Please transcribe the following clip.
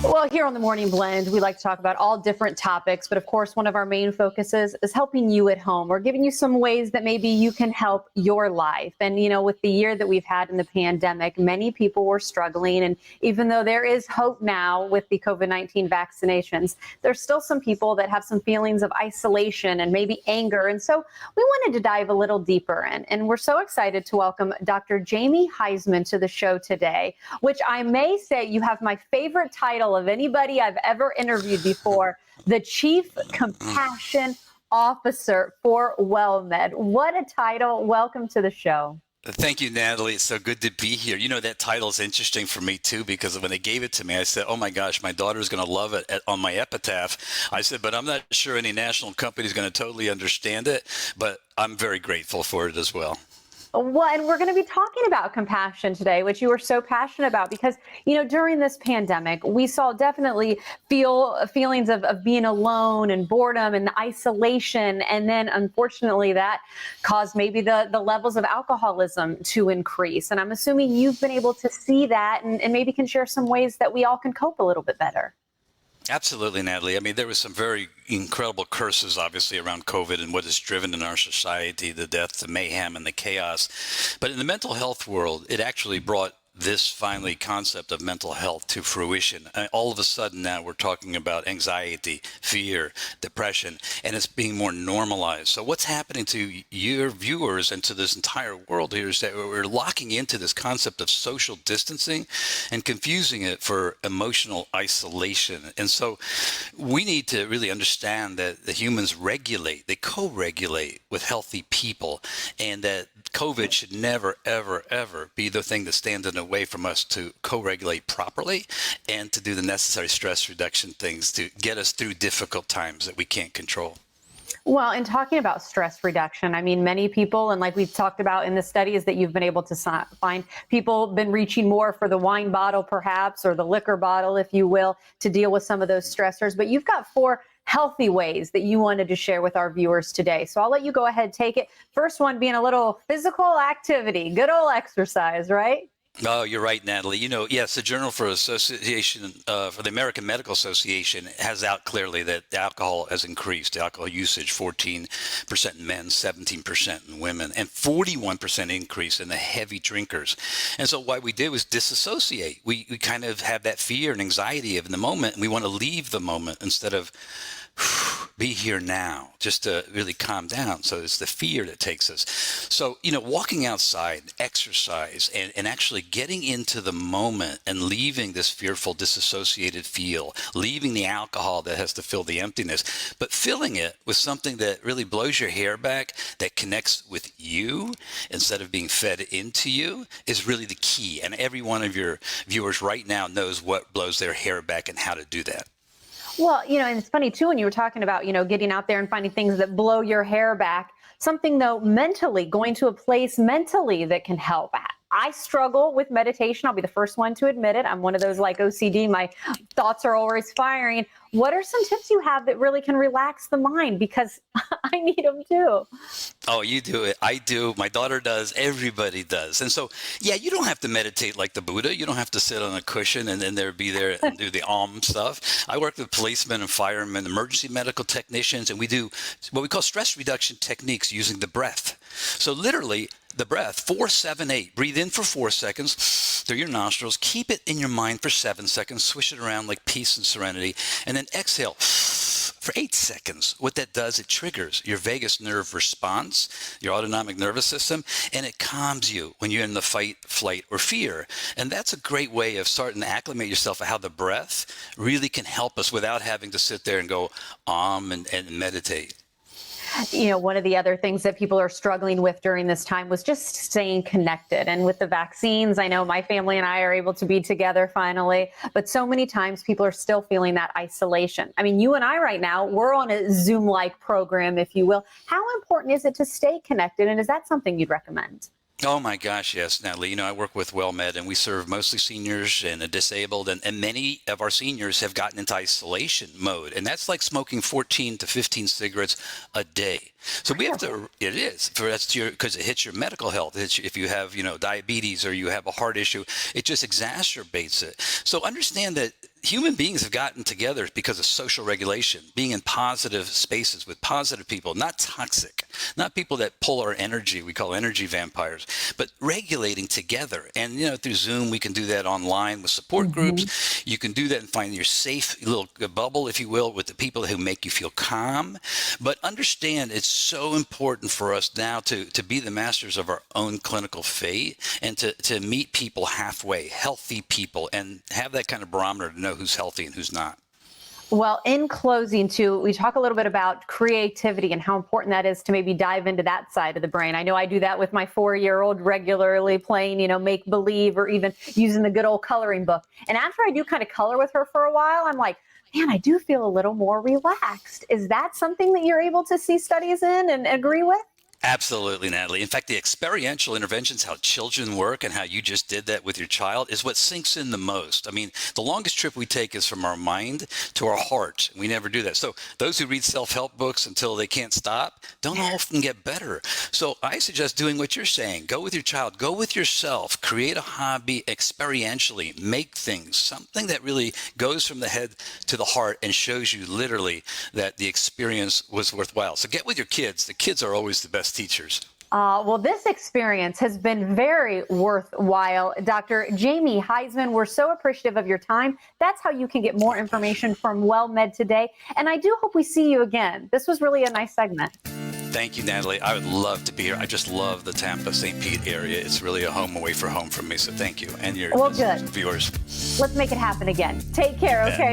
Well, here on the Morning Blend, we like to talk about all different topics, but of course, one of our main focuses is helping you at home. We're giving you some ways that maybe you can help your life. And, with the year that we've had in the pandemic, many people were struggling. And even though there is hope now with the COVID-19 vaccinations, there's still some people that have some feelings of isolation and maybe anger. And so we wanted to dive a little deeper in. And we're so excited to welcome Dr. Jamie Huysman to the show today, which I may say you have my favorite title of anybody I've ever interviewed before, the Chief Compassion Officer for WellMed. What a title. Welcome to the show. Thank you, Natalie. It's so good to be here. That title is interesting for me, too, because when they gave it to me, I said, oh, my gosh, my daughter's going to love it on my epitaph. I said, but I'm not sure any national company is going to totally understand it, but I'm very grateful for it as well. Well, and we're going to be talking about compassion today, which you were so passionate about, because, during this pandemic, we saw definitely feelings of being alone and boredom and isolation. And then, unfortunately, that caused maybe the levels of alcoholism to increase. And I'm assuming you've been able to see that and maybe can share some ways that we all can cope a little bit better. Absolutely, Natalie. I mean, there was some very incredible curses, obviously, around COVID and what is driven in our society, the death, the mayhem, and the chaos. But in the mental health world, it actually brought this finally concept of mental health to fruition. All of a sudden now we're talking about anxiety, fear, depression, and it's being more normalized. So what's happening to your viewers and to this entire world here is that we're locking into this concept of social distancing and confusing it for emotional isolation. And so we need to really understand that the humans regulate, they co-regulate with healthy people, and that COVID should never, ever, ever be the thing that stands in the way from us to co-regulate properly and to do the necessary stress reduction things to get us through difficult times that we can't control. Well, in talking about stress reduction, I mean, many people, and like we've talked about in the studies that you've been able to find, people been reaching more for the wine bottle, perhaps, or the liquor bottle, if you will, to deal with some of those stressors. But you've got 4 healthy ways that you wanted to share with our viewers today. So I'll let you go ahead, take it. First one being a little physical activity, good old exercise, right? Oh, you're right, Natalie. Yes, the Journal for the American Medical Association has out clearly that alcohol has increased. Alcohol usage, 14% in men, 17% in women, and 41% increase in the heavy drinkers. And so what we did was disassociate. We kind of have that fear and anxiety of the moment, and we want to leave the moment instead of be here now, just to really calm down. So it's the fear that takes us. So, walking outside, exercise, and actually getting into the moment and leaving this fearful, disassociated feel, leaving the alcohol that has to fill the emptiness, but filling it with something that really blows your hair back, that connects with you instead of being fed into you, is really the key. And every one of your viewers right now knows what blows their hair back and how to do that. Well, and it's funny too, when you were talking about, getting out there and finding things that blow your hair back, something though, mentally, going to a place mentally that can help. I struggle with meditation. I'll be the first one to admit it. I'm one of those like OCD. My thoughts are always firing. What are some tips you have that really can relax the mind? Because I need them too. Oh, you do it. I do. My daughter does. Everybody does. And so, yeah, you don't have to meditate like the Buddha. You don't have to sit on a cushion and then be there and do the stuff. I work with policemen and firemen, emergency medical technicians, and we do what we call stress reduction techniques using the breath. So literally, the breath, 4, 7, 8. Breathe in for 4 seconds through your nostrils. Keep it in your mind for 7 seconds. Swish it around like peace and serenity. And then exhale for 8 seconds. What that does, it triggers your vagus nerve response, your autonomic nervous system, and it calms you when you're in the fight, flight, or fear. And that's a great way of starting to acclimate yourself to how the breath really can help us without having to sit there and go and meditate. One of the other things that people are struggling with during this time was just staying connected. And with the vaccines, I know my family and I are able to be together finally, but so many times people are still feeling that isolation. I mean, you and I right now, we're on a Zoom-like program, if you will. How important is it to stay connected? And is that something you'd recommend? Oh my gosh, yes, Natalie. I work with WellMed, and we serve mostly seniors and the disabled, and many of our seniors have gotten into isolation mode, and that's like smoking 14 to 15 cigarettes a day. So we have to, it is, because it hits your medical health. If you have, diabetes or you have a heart issue, it just exacerbates it. So understand that human beings have gotten together because of social regulation, being in positive spaces with positive people, not toxic, not people that pull our energy. We call energy vampires, but regulating together. And, through Zoom, we can do that online with support groups. You can do that and find your safe little bubble, if you will, with the people who make you feel calm. But understand it's so important for us now to be the masters of our own clinical fate and to meet people halfway, healthy people, and have that kind of barometer to know who's healthy and who's not. Well, in closing, too, we talk a little bit about creativity and how important that is to maybe dive into that side of the brain. I know I do that with my 4-year-old regularly, playing, make believe, or even using the good old coloring book. And after I do kind of color with her for a while, I'm like, man, I do feel a little more relaxed. Is that something that you're able to see studies in and agree with? Absolutely, Natalie. In fact, the experiential interventions, how children work and how you just did that with your child is what sinks in the most. I mean, the longest trip we take is from our mind to our heart. We never do that. So those who read self-help books until they can't stop don't often get better. So I suggest doing what you're saying. Go with your child. Go with yourself. Create a hobby experientially. Make things. Something that really goes from the head to the heart and shows you literally that the experience was worthwhile. So get with your kids. The kids are always the best teachers. Well, this experience has been very worthwhile. Dr. Jamie Heisman, we're so appreciative of your time. That's how you can get more information from WellMed today. And I do hope we see you again. This was really a nice segment. Thank you, Natalie. I would love to be here. I just love the Tampa, St. Pete area. It's really a home away from home for me. So thank you. And your Well, good. viewers. Let's make it happen again. Take care, okay?